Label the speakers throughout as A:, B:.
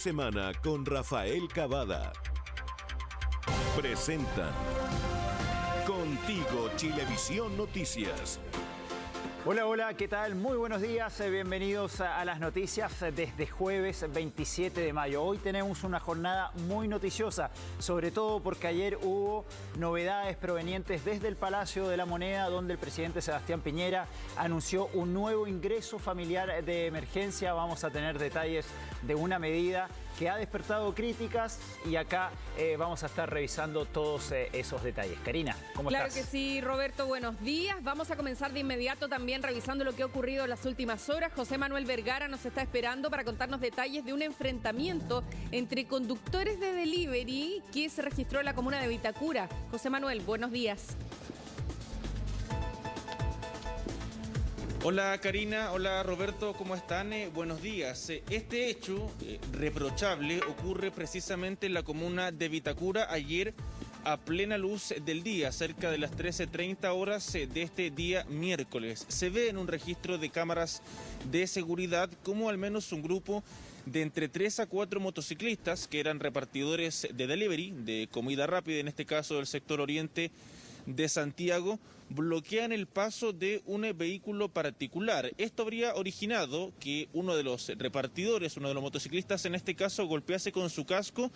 A: Semana con Rafael Cavada. Presentan Contigo Chilevisión Noticias.
B: Hola, hola, ¿qué tal? Muy buenos días, bienvenidos a las noticias desde jueves 27 de mayo. Hoy tenemos una jornada muy noticiosa, sobre todo porque ayer hubo novedades provenientes desde el Palacio de la Moneda, donde el presidente Sebastián Piñera anunció un nuevo ingreso familiar de emergencia. Vamos a tener detalles de una medida que ha despertado críticas y acá vamos a estar revisando todos esos detalles. Karina, ¿cómo estás?
C: Claro que sí, Roberto, buenos días. Vamos a comenzar de inmediato también revisando lo que ha ocurrido en las últimas horas. José Manuel Vergara nos está esperando para contarnos detalles de un enfrentamiento entre conductores de delivery que se registró en la comuna de Vitacura. José Manuel, buenos días.
D: Hola Karina, hola Roberto, ¿cómo están? Buenos días. Este hecho reprochable ocurre precisamente en la comuna de Vitacura ayer a plena luz del día, cerca de las 13:30 horas de este día miércoles. Se ve en un registro de cámaras de seguridad como al menos un grupo de entre 3 a 4 motociclistas que eran repartidores de delivery, de comida rápida, en este caso del sector oriente de Santiago, bloquean el paso de un vehículo particular. Esto habría originado que uno de los repartidores, uno de los motociclistas en este caso, golpease con su casco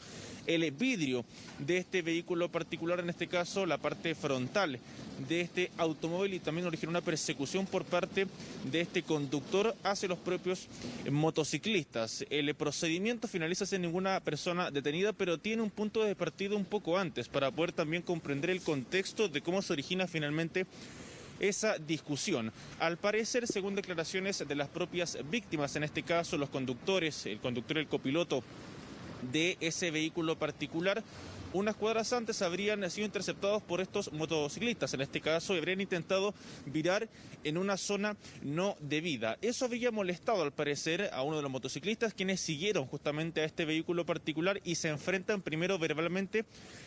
D: el vidrio de este vehículo particular, en este caso la parte frontal de este automóvil, y también originó una persecución por parte de este conductor hacia los propios motociclistas. El procedimiento finaliza sin ninguna persona detenida, pero tiene un punto de partida un poco antes para poder también comprender el contexto de cómo se origina finalmente esa discusión. Al parecer, según declaraciones de las propias víctimas, en este caso los conductores, el conductor y el copiloto de ese vehículo particular, unas cuadras antes habrían sido interceptados por estos motociclistas, en este caso, y habrían intentado virar en una zona no debida. Eso habría molestado, al parecer, a uno de los motociclistas, quienes siguieron justamente a este vehículo particular y se enfrentan primero verbalmente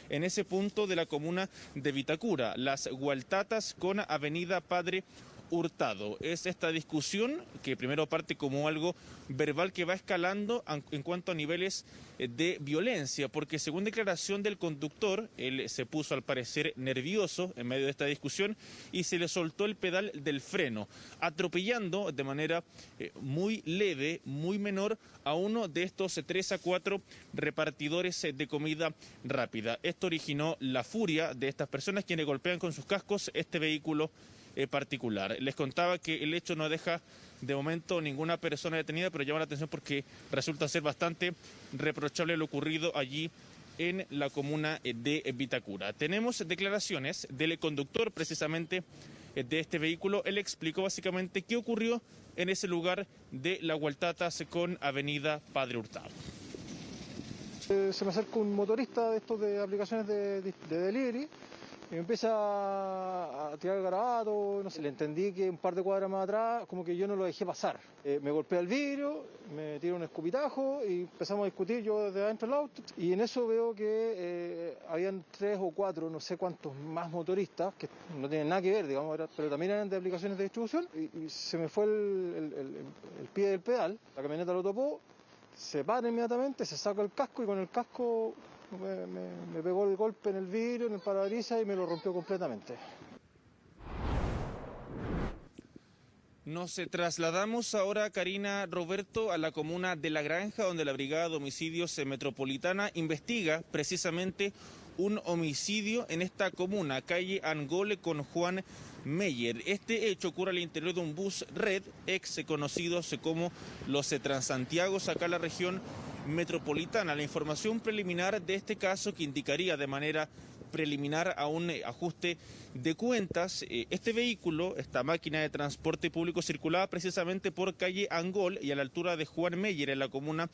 D: en ese punto de la comuna de Vitacura, Las Gualtatas con Avenida Padre Hurtado. Es esta discusión que primero parte como algo verbal que va escalando en cuanto a niveles de violencia, porque según declaración del conductor, él se puso al parecer nervioso en medio de esta discusión y se le soltó el pedal del freno, atropellando de manera muy leve, muy menor, a uno de estos 3 a 4 repartidores de comida rápida. Esto originó la furia de estas personas, quienes golpean con sus cascos este vehículo particular. Les contaba que el hecho no deja de momento ninguna persona detenida, pero llama la atención porque resulta ser bastante reprochable lo ocurrido allí en la comuna de Vitacura. Tenemos declaraciones del conductor precisamente de este vehículo. Él explicó básicamente qué ocurrió en ese lugar de Las Gualtatas con Avenida Padre Hurtado.
E: Se me acerca un motorista de estos de aplicaciones de delivery y me empieza a tirar garabato, no sé, le entendí que un par de cuadras más atrás como que yo no lo dejé pasar. Me golpea el vidrio, me tira un escupitajo y empezamos a discutir yo desde adentro del auto, y en eso veo que habían 3 o 4, no sé cuántos más motoristas que no tienen nada que ver, digamos, pero también eran de aplicaciones de distribución, y se me fue el pie del pedal, la camioneta lo topó, se para inmediatamente, se saca el casco y con el casco me pegó el golpe en el vidrio, en el parabrisas, y me lo rompió completamente.
D: Nos trasladamos ahora, Karina, Roberto, a la comuna de La Granja, donde la Brigada de Homicidios Metropolitana investiga precisamente un homicidio en esta comuna, calle Angole con Juan Meyer. Este hecho ocurre al interior de un bus red, ex conocidos como los Transantiagos, acá en la región metropolitana. La información preliminar de este caso, que indicaría de manera preliminar a un ajuste de cuentas, este vehículo, esta máquina de transporte público, circulaba precisamente por calle Angol y a la altura de Juan Meyer, en la comuna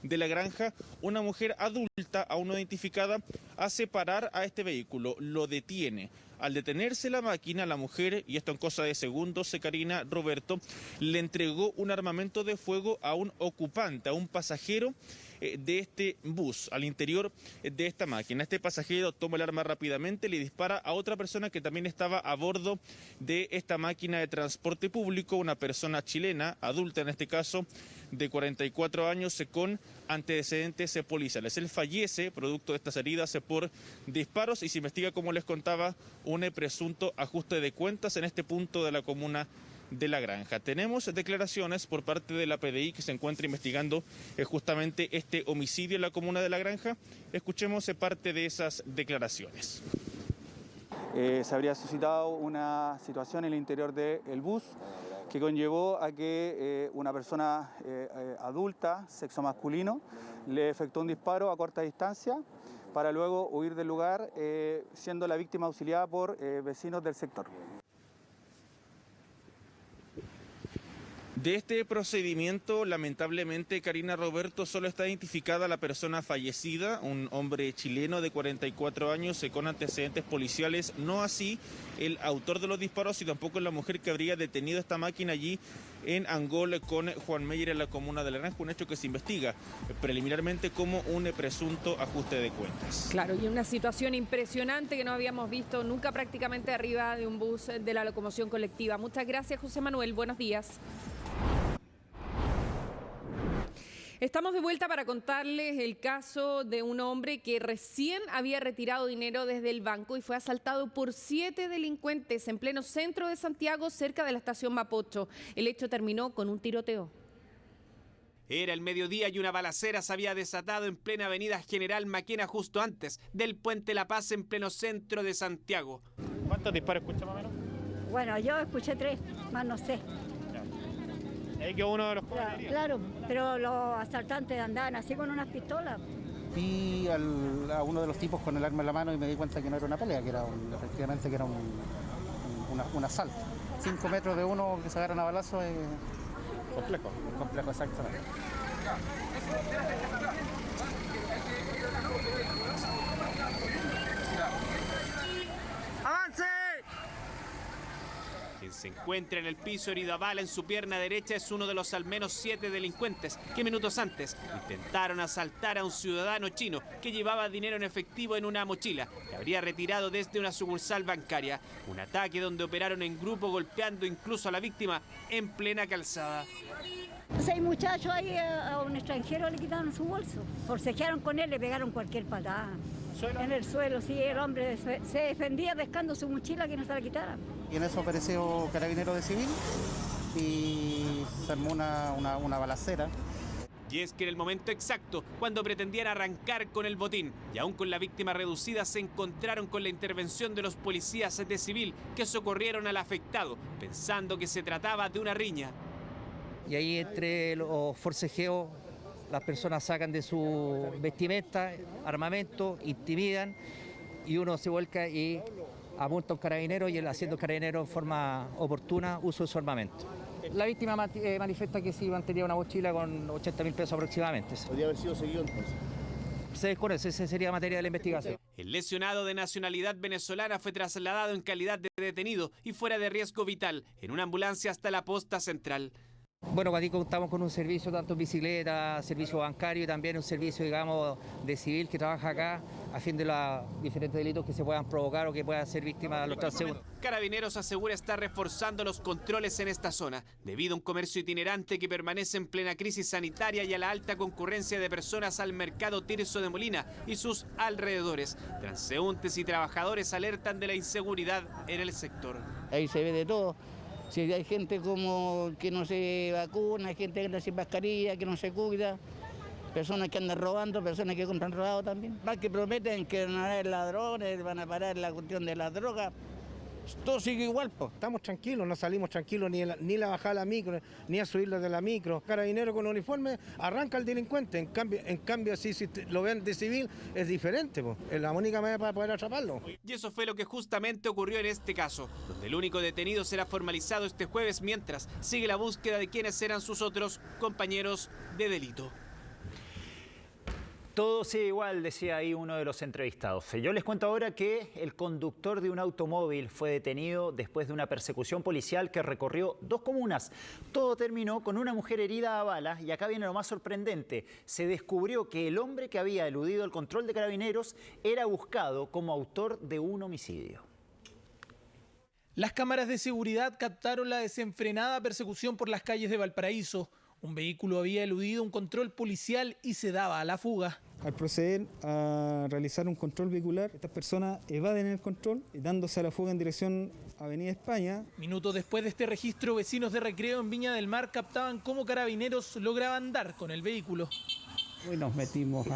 D: de La Granja. Una mujer adulta, aún no identificada, hace parar a este vehículo, lo detiene. Al detenerse la máquina, la mujer, y esto en cosa de segundos, Karina, Roberto, le entregó un armamento de fuego a un ocupante, a un pasajero de este bus, al interior de esta máquina. Este pasajero toma el arma rápidamente, le dispara a otra persona que también estaba a bordo de esta máquina de transporte público, una persona chilena, adulta en este caso, de 44 años, con antecedentes policiales. Él fallece producto de estas heridas por disparos y se investiga, como les contaba, un presunto ajuste de cuentas en este punto de la comuna de La Granja. Tenemos declaraciones por parte de la PDI que se encuentra investigando justamente este homicidio en la comuna de La Granja. Escuchemos parte de esas declaraciones.
F: Se habría suscitado una situación en el interior del bus que conllevó a que una persona adulta, sexo masculino, le efectuó un disparo a corta distancia para luego huir del lugar, siendo la víctima auxiliada por vecinos del sector.
D: De este procedimiento, lamentablemente, Karina, Roberto, solo está identificada la persona fallecida, un hombre chileno de 44 años con antecedentes policiales, no así el autor de los disparos y tampoco la mujer que habría detenido esta máquina allí en Angol con Juan Meyer en la comuna de La Granja, un hecho que se investiga preliminarmente como un presunto ajuste de cuentas.
C: Claro, y una situación impresionante que no habíamos visto nunca prácticamente arriba de un bus de la locomoción colectiva. Muchas gracias, José Manuel. Buenos días. Estamos de vuelta para contarles el caso de un hombre que recién había retirado dinero desde el banco y fue asaltado por 7 delincuentes en pleno centro de Santiago, cerca de la estación Mapocho. El hecho terminó con un tiroteo.
G: Era el mediodía y una balacera se había desatado en plena avenida General Maquena, justo antes del Puente La Paz, en pleno centro de Santiago.
B: ¿Cuántos disparos escucha más o menos?
H: Bueno, yo escuché 3, más no sé.
B: ¿Es que uno de los jóvenes?
H: Claro, pero los asaltantes andaban así con unas pistolas.
I: Vi a uno de los tipos con el arma en la mano y me di cuenta que no era una pelea, que era efectivamente que era un asalto. 5 metros de uno que se agarran a balazo es complejo. Complejo, exactamente.
G: ¡Avance! Quien se encuentra en el piso herido a bala en su pierna derecha es uno de los al menos 7 delincuentes que minutos antes intentaron asaltar a un ciudadano chino que llevaba dinero en efectivo en una mochila que habría retirado desde una sucursal bancaria. Un ataque donde operaron en grupo, golpeando incluso a la víctima en plena calzada.
H: 6 muchachos ahí a un extranjero le quitaron su bolso. Forcejearon con él, le pegaron cualquier patada. En el suelo, sí, el hombre se defendía pescando su mochila que no se la quitaran.
I: Y en eso apareció carabinero de civil y se armó una balacera.
G: Y es que en el momento exacto, cuando pretendían arrancar con el botín y aún con la víctima reducida, se encontraron con la intervención de los policías de civil que socorrieron al afectado, pensando que se trataba de una riña.
J: Y ahí entre los forcejeos las personas sacan de su vestimenta, armamento, intimidan y uno se vuelca y apunta a un carabinero y él, haciendo carabinero en forma oportuna, uso de su armamento. La víctima manifiesta que sí mantenía una mochila con 80.000 pesos aproximadamente.
K: ¿Podría haber sido seguido entonces?
J: Se desconoce, esa sería materia de la investigación.
G: El lesionado de nacionalidad venezolana fue trasladado en calidad de detenido y fuera de riesgo vital en una ambulancia hasta la posta central.
J: Bueno, aquí contamos con un servicio tanto en bicicleta, servicio bancario y también un servicio, digamos, de civil que trabaja acá a fin de los diferentes delitos que se puedan provocar o que puedan ser víctimas de los transeúntes.
G: Carabineros asegura estar reforzando los controles en esta zona debido a un comercio itinerante que permanece en plena crisis sanitaria y a la alta concurrencia de personas al mercado Tirso de Molina y sus alrededores. Transeúntes y trabajadores alertan de la inseguridad en el sector.
L: Ahí se ve de todo. Si hay gente como que no se vacuna, hay gente que anda sin mascarilla, que no se cuida, personas que andan robando, personas que compran robado también. Más que prometen que van a haber ladrones, van a parar la cuestión de las drogas. Todo sigue igual, pues.
M: Estamos tranquilos, no salimos tranquilos ni la bajada de la micro, ni a subirla de la micro. Carabinero con uniforme arranca al delincuente, en cambio si lo ven de civil es diferente, pues. Es la única manera para poder atraparlo.
G: Y eso fue lo que justamente ocurrió en este caso, donde el único detenido será formalizado este jueves mientras sigue la búsqueda de quienes eran sus otros compañeros de delito.
B: Todo sigue igual, decía ahí uno de los entrevistados. Yo les cuento ahora que el conductor de un automóvil fue detenido después de una persecución policial que recorrió 2 comunas. Todo terminó con una mujer herida a balas y acá viene lo más sorprendente. Se descubrió que el hombre que había eludido el control de Carabineros era buscado como autor de un homicidio.
K: Las cámaras de seguridad captaron la desenfrenada persecución por las calles de Valparaíso. Un vehículo había eludido un control policial y se daba a la fuga.
N: Al proceder a realizar un control vehicular, estas personas evaden el control, dándose a la fuga en dirección a Avenida España.
K: Minutos después de este registro, vecinos de Recreo en Viña del Mar captaban cómo Carabineros lograban dar con el vehículo.
O: Y nos metimos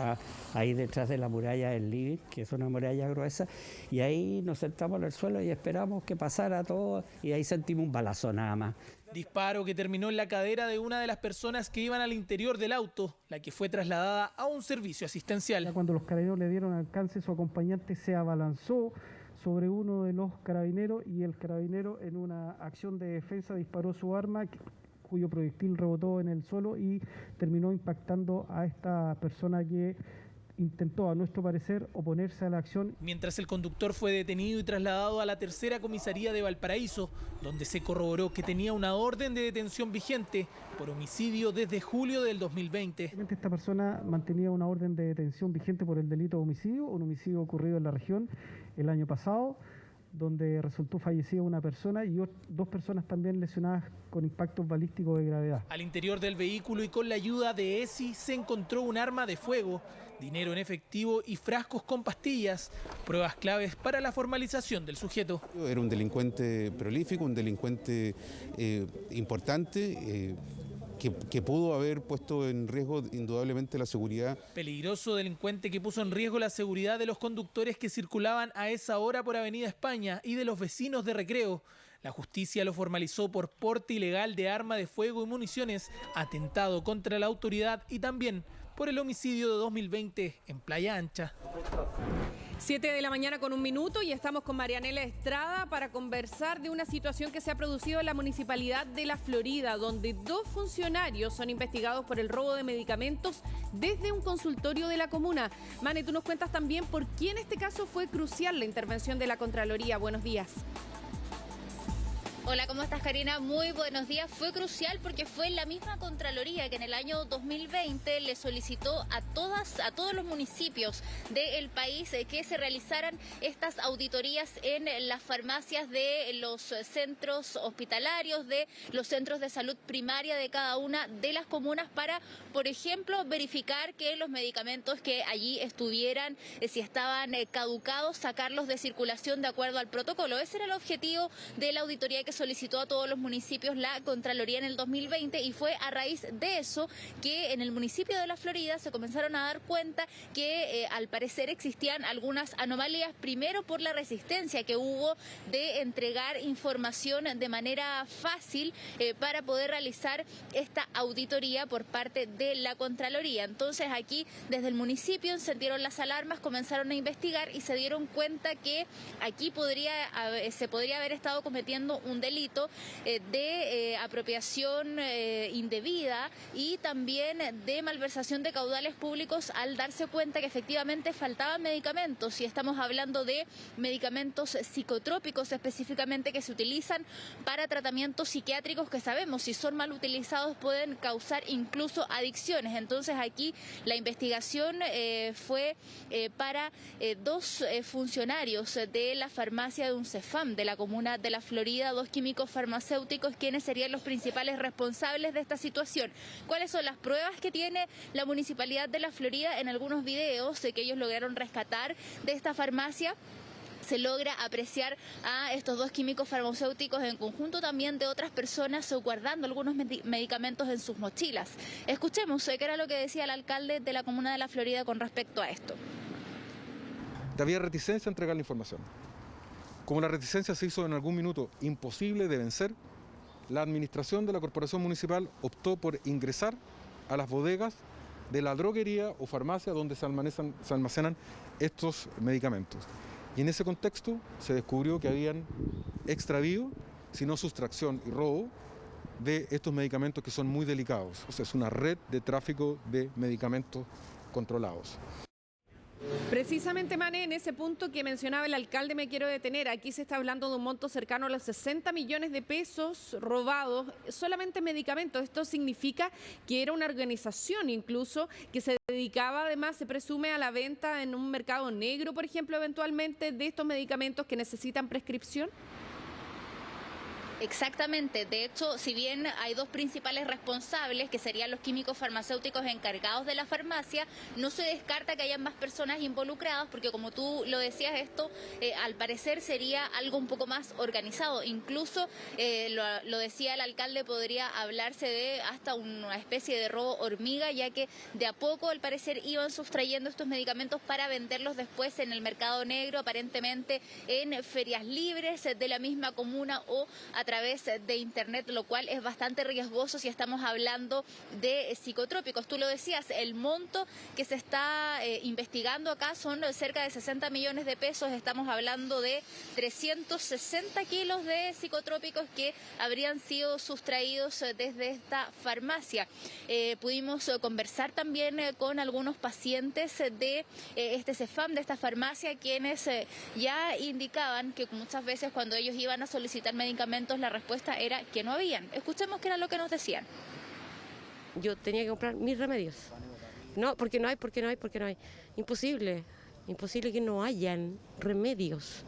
O: ahí detrás de la muralla del living, que es una muralla gruesa, y ahí nos sentamos en el suelo y esperamos que pasara todo, y ahí sentimos un balazo nada más.
K: Disparo que terminó en la cadera de una de las personas que iban al interior del auto, la que fue trasladada a un servicio asistencial.
P: Cuando los carabineros le dieron alcance, su acompañante se abalanzó sobre uno de los carabineros y el carabinero, en una acción de defensa, disparó su arma, cuyo proyectil rebotó en el suelo y terminó impactando a esta persona que intentó, a nuestro parecer, oponerse a la acción.
K: Mientras el conductor fue detenido y trasladado a la tercera comisaría de Valparaíso, donde se corroboró que tenía una orden de detención vigente por homicidio desde julio del 2020.
P: Esta persona mantenía una orden de detención vigente por el delito de homicidio, un homicidio ocurrido en la región el año pasado, donde resultó fallecida una persona y 2 personas también lesionadas con impactos balísticos de gravedad.
K: Al interior del vehículo y con la ayuda de ESI se encontró un arma de fuego, dinero en efectivo y frascos con pastillas, pruebas claves para la formalización del sujeto.
Q: Era un delincuente prolífico, un delincuente importante, que pudo haber puesto en riesgo indudablemente la seguridad.
K: Peligroso delincuente que puso en riesgo la seguridad de los conductores que circulaban a esa hora por Avenida España y de los vecinos de Recreo. La justicia lo formalizó por porte ilegal de arma de fuego y municiones, atentado contra la autoridad y también por el homicidio de 2020 en Playa Ancha.
C: 7 de la mañana con 1 minuto y estamos con Marianela Estrada para conversar de una situación que se ha producido en la Municipalidad de La Florida, donde 2 funcionarios son investigados por el robo de medicamentos desde un consultorio de la comuna. Mane, tú nos cuentas también por qué en este caso fue crucial la intervención de la Contraloría. Buenos días.
R: Hola, ¿cómo estás, Karina? Muy buenos días. Fue crucial porque fue la misma Contraloría que en el año 2020 le solicitó a todos los municipios del país que se realizaran estas auditorías en las farmacias de los centros hospitalarios, de los centros de salud primaria de cada una de las comunas para, por ejemplo, verificar que los medicamentos que allí estuvieran, si estaban caducados, sacarlos de circulación de acuerdo al protocolo. Ese era el objetivo de la auditoría que solicitó a todos los municipios la Contraloría en el 2020 y fue a raíz de eso que en el municipio de La Florida se comenzaron a dar cuenta que al parecer existían algunas anomalías, primero por la resistencia que hubo de entregar información de manera fácil para poder realizar esta auditoría por parte de la Contraloría. Entonces aquí desde el municipio encendieron las alarmas, comenzaron a investigar y se dieron cuenta que aquí se podría haber estado cometiendo un delito de apropiación indebida y también de malversación de caudales públicos al darse cuenta que efectivamente faltaban medicamentos, y estamos hablando de medicamentos psicotrópicos específicamente que se utilizan para tratamientos psiquiátricos que sabemos si son mal utilizados pueden causar incluso adicciones. Entonces aquí la investigación fue para 2 funcionarios de la farmacia de un Cefam de la comuna de La Florida, 2 químicos farmacéuticos, quienes serían los principales responsables de esta situación. ¿Cuáles son las pruebas que tiene la Municipalidad de La Florida? En algunos videos que ellos lograron rescatar de esta farmacia se logra apreciar a estos 2 químicos farmacéuticos en conjunto también de otras personas guardando algunos medicamentos en sus mochilas. Escuchemos qué era lo que decía el alcalde de la comuna de La Florida con respecto a esto.
S: Había reticencia a entregar la información. Como la reticencia se hizo en algún minuto imposible de vencer, la administración de la corporación municipal optó por ingresar a las bodegas de la droguería o farmacia donde se almacenan estos medicamentos. Y en ese contexto se descubrió que habían extravío, sino sustracción y robo de estos medicamentos que son muy delicados. O sea, es una red de tráfico de medicamentos controlados.
C: Precisamente, Mane, en ese punto que mencionaba el alcalde me quiero detener. Aquí se está hablando de un monto cercano a los 60 millones de pesos robados solamente en medicamentos. Esto significa que era una organización incluso que se dedicaba, además, se presume, a la venta en un mercado negro, por ejemplo, eventualmente de estos medicamentos que necesitan prescripción.
R: Exactamente. De hecho, si bien hay dos principales responsables, que serían los químicos farmacéuticos encargados de la farmacia, no se descarta que hayan más personas involucradas, porque como tú lo decías, esto al parecer sería algo un poco más organizado. Incluso, lo decía el alcalde, podría hablarse de hasta una especie de robo hormiga, ya que de a poco, al parecer, iban sustrayendo estos medicamentos para venderlos después en el mercado negro, aparentemente en ferias libres de la misma comuna o a través de internet, lo cual es bastante riesgoso si estamos hablando de psicotrópicos. Tú lo decías, el monto que se está investigando acá son cerca de 60 millones de pesos. Estamos hablando de 360 kilos de psicotrópicos que habrían sido sustraídos desde esta farmacia. Pudimos conversar también con algunos pacientes de este CEFAM, de esta farmacia, quienes ya indicaban que muchas veces cuando ellos iban a solicitar medicamentos, la respuesta era que no habían. Escuchemos qué era lo que nos decían.
T: Yo tenía que comprar mis remedios. No, porque no hay. Imposible que no hayan remedios.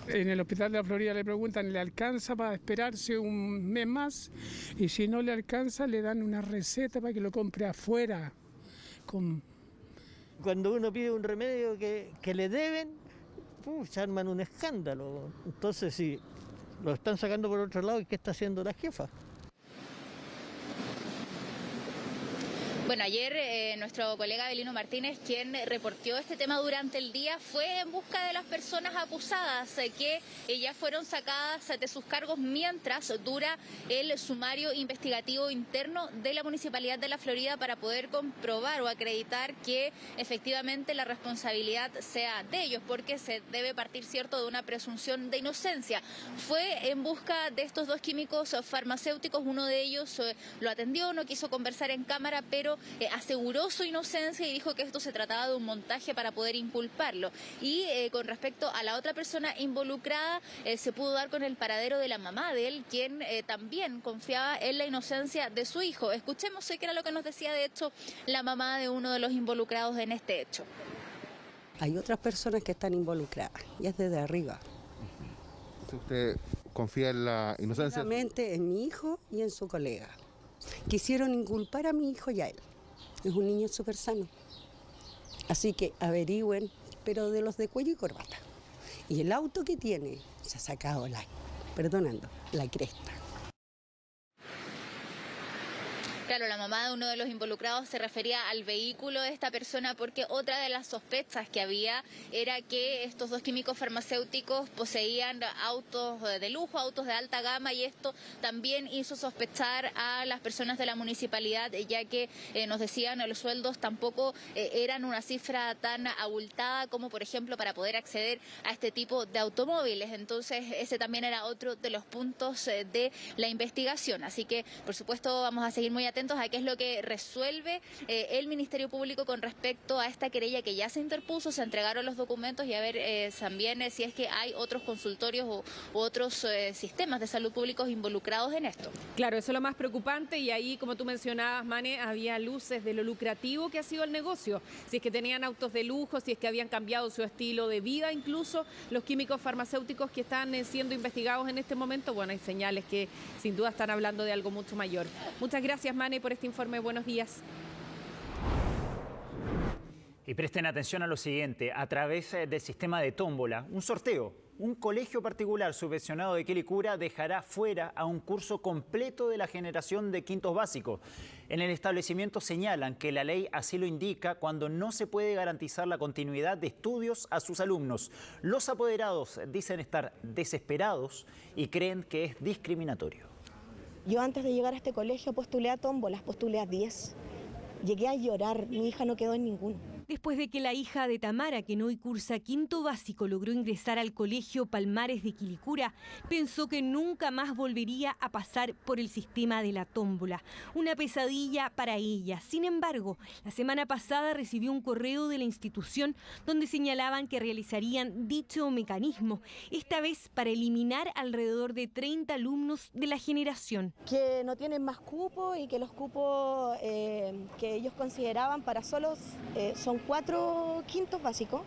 U: En el hospital de la Florida le preguntan, ¿le alcanza para esperarse un mes más? Y si no le alcanza, le dan una receta para que lo compre afuera.
V: Cuando uno pide un remedio que le deben, se arman un escándalo. Entonces, sí. Lo están sacando por otro lado, ¿y qué está haciendo la jefa?
R: Bueno, ayer nuestro colega Belino Martínez, quien reportó este tema durante el día, fue en busca de las personas acusadas que ya fueron sacadas de sus cargos mientras dura el sumario investigativo interno de la Municipalidad de La Florida para poder comprobar o acreditar que efectivamente la responsabilidad sea de ellos, porque se debe partir, cierto, de una presunción de inocencia. Fue en busca de estos dos químicos farmacéuticos, uno de ellos lo atendió, no quiso conversar en cámara, pero aseguró su inocencia y dijo que esto se trataba de un montaje para poder inculparlo. Y con respecto a la otra persona involucrada, se pudo dar con el paradero de la mamá de él, quien también confiaba en la inocencia de su hijo. Escuchemos qué era lo que nos decía, de hecho, la mamá de uno de los involucrados en este hecho.
W: Hay otras personas que están involucradas y es desde arriba.
Q: ¿Usted confía en la inocencia?
W: Solamente en mi hijo y en su colega. Quisieron inculpar a mi hijo y a él. Es un niño súper sano. Así que averigüen, pero de los de cuello y corbata. Y el auto que tiene se ha sacado la cresta.
R: Claro, la mamá de uno de los involucrados se refería al vehículo de esta persona, porque otra de las sospechas que había era que estos dos químicos farmacéuticos poseían autos de lujo, autos de alta gama, y esto también hizo sospechar a las personas de la municipalidad, ya que nos decían los sueldos tampoco eran una cifra tan abultada como, por ejemplo, para poder acceder a este tipo de automóviles. Entonces, ese también era otro de los puntos de la investigación. Así que, por supuesto, vamos a seguir muy atentos a qué es lo que resuelve el Ministerio Público con respecto a esta querella que ya se interpuso. Se entregaron los documentos y a ver también si es que hay otros consultorios u otros sistemas de salud públicos involucrados en esto.
C: Claro, eso es lo más preocupante, y ahí, como tú mencionabas, Mane, había luces de lo lucrativo que ha sido el negocio. Si es que tenían autos de lujo, si es que habían cambiado su estilo de vida, incluso los químicos farmacéuticos que están siendo investigados en este momento, bueno, hay señales que sin duda están hablando de algo mucho mayor. Muchas gracias, Mane, por este informe. Buenos días.
B: Y presten atención a lo siguiente: a través del sistema de tómbola, un sorteo, un colegio particular subvencionado de Quilicura dejará fuera a un curso completo de la generación de quintos básicos. En el establecimiento señalan que la ley así lo indica cuando no se puede garantizar la continuidad de estudios a sus alumnos. Los apoderados dicen estar desesperados y creen que es discriminatorio.
X: Yo antes de llegar a este colegio postulé a tómbolas, postulé a 10. Llegué a llorar, mi hija no quedó en ninguno.
A: Después de que la hija de Tamara, que hoy cursa quinto básico, logró ingresar al colegio Palmares de Quilicura, pensó que nunca más volvería a pasar por el sistema de la tómbola. Una pesadilla para ella. Sin embargo, la semana pasada recibió un correo de la institución donde señalaban que realizarían dicho mecanismo, esta vez para eliminar alrededor de 30 alumnos de la generación.
E: Que no tienen más cupo y que los cupos que ellos consideraban para solos son 4 quintos básicos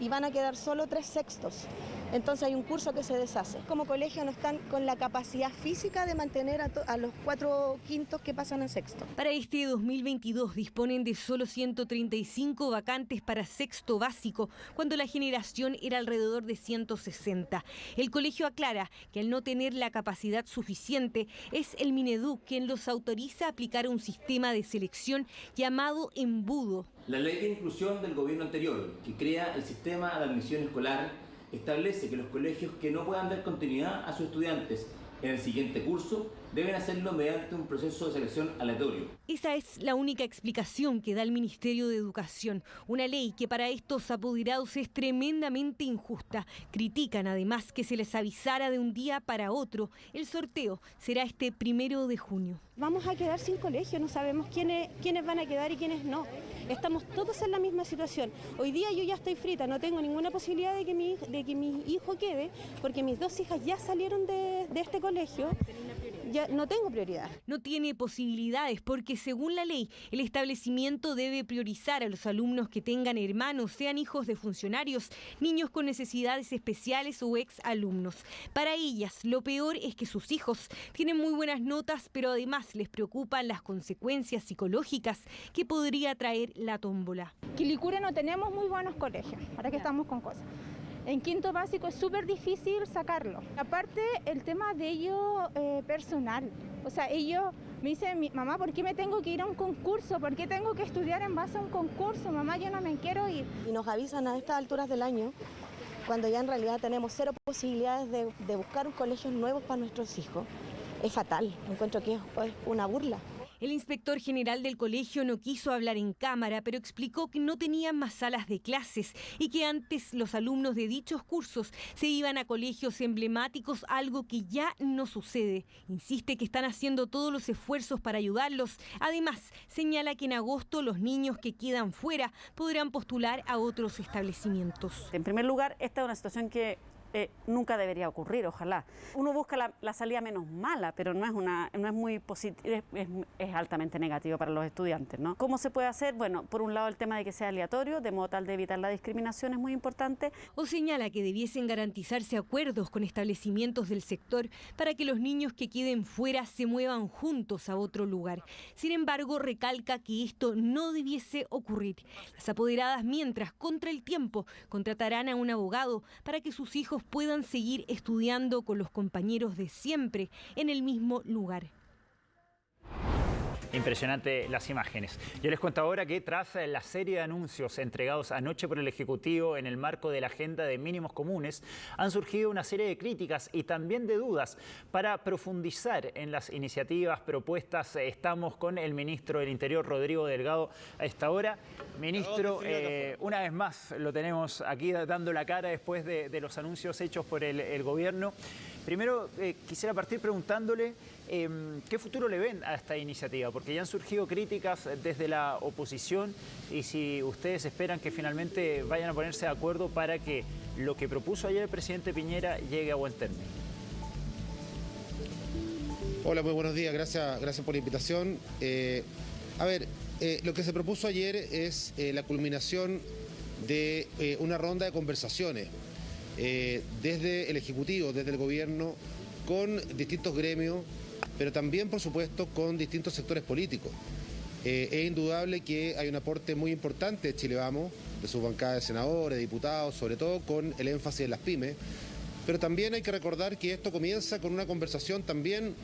E: y van a quedar solo 3 sextos. Entonces hay un curso que se deshace. Como colegio no están con la capacidad física de mantener a los 4 quintos que pasan a sexto.
A: Para este 2022 disponen de solo 135 vacantes para sexto básico, cuando la generación era alrededor de 160. El colegio aclara que al no tener la capacidad suficiente, es el Mineduc quien los autoriza a aplicar un sistema de selección llamado embudo.
F: La ley de inclusión del gobierno anterior, que crea el sistema de admisión escolar, establece que los colegios que no puedan dar continuidad a sus estudiantes en el siguiente curso deben hacerlo mediante un proceso de selección aleatorio.
A: Esa es la única explicación que da el Ministerio de Educación. Una ley que para estos apoderados es tremendamente injusta. Critican además que se les avisara de un día para otro. El sorteo será este 1 de junio.
E: Vamos a quedar sin colegio, no sabemos quiénes van a quedar y quiénes no. Estamos todos en la misma situación. Hoy día yo ya estoy frita, no tengo ninguna posibilidad de que mi hijo quede, porque mis 2 hijas ya salieron de este colegio. Ya no tengo prioridad.
A: No tiene posibilidades porque según la ley el establecimiento debe priorizar a los alumnos que tengan hermanos, sean hijos de funcionarios, niños con necesidades especiales o exalumnos. Para ellas lo peor es que sus hijos tienen muy buenas notas, pero además les preocupan las consecuencias psicológicas que podría traer la tómbola.
X: Quilicura no tenemos muy buenos colegios, ahora que estamos con cosas. En quinto básico es súper difícil sacarlo. Aparte, el tema de ellos personal. O sea, ellos me dicen, mamá, ¿por qué me tengo que ir a un concurso? ¿Por qué tengo que estudiar en base a un concurso? Mamá, yo no me quiero ir.
E: Y nos avisan a estas alturas del año, cuando ya en realidad tenemos 0 posibilidades de buscar un colegio nuevo para nuestros hijos. Es fatal, encuentro que es una burla.
A: El inspector general del colegio no quiso hablar en cámara, pero explicó que no tenían más salas de clases y que antes los alumnos de dichos cursos se iban a colegios emblemáticos, algo que ya no sucede. Insiste que están haciendo todos los esfuerzos para ayudarlos. Además, señala que en agosto los niños que quedan fuera podrán postular a otros establecimientos.
Y: En primer lugar, esta es una situación que nunca debería ocurrir, ojalá. Uno busca la salida menos mala, pero no es muy positiva, es altamente negativo para los estudiantes, ¿no? ¿Cómo se puede hacer? Bueno, por un lado el tema de que sea aleatorio, de modo tal de evitar la discriminación es muy importante.
A: O señala que debiesen garantizarse acuerdos con establecimientos del sector para que los niños que queden fuera se muevan juntos a otro lugar. Sin embargo, recalca que esto no debiese ocurrir. Las apoderadas, mientras, contra el tiempo, contratarán a un abogado para que sus hijos puedan seguir estudiando con los compañeros de siempre en el mismo lugar.
B: Impresionante las imágenes. Yo les cuento ahora que tras la serie de anuncios entregados anoche por el Ejecutivo en el marco de la agenda de mínimos comunes, han surgido una serie de críticas y también de dudas. Para profundizar en las iniciativas propuestas, estamos con el ministro del Interior, Rodrigo Delgado, a esta hora. Ministro, una vez más lo tenemos aquí dando la cara después de los anuncios hechos por el gobierno. Primero, quisiera partir preguntándole qué futuro le ven a esta iniciativa, porque ya han surgido críticas desde la oposición y si ustedes esperan que finalmente vayan a ponerse de acuerdo para que lo que propuso ayer el presidente Piñera llegue a buen término.
Z: Hola, muy buenos días, gracias por la invitación. Lo que se propuso ayer es la culminación de una ronda de conversaciones desde el Ejecutivo, desde el Gobierno, con distintos gremios, pero también, por supuesto, con distintos sectores políticos. Es indudable que hay un aporte muy importante de Chile Vamos, de sus bancadas de senadores, de diputados, sobre todo con el énfasis en las pymes, pero también hay que recordar que esto comienza con una conversación también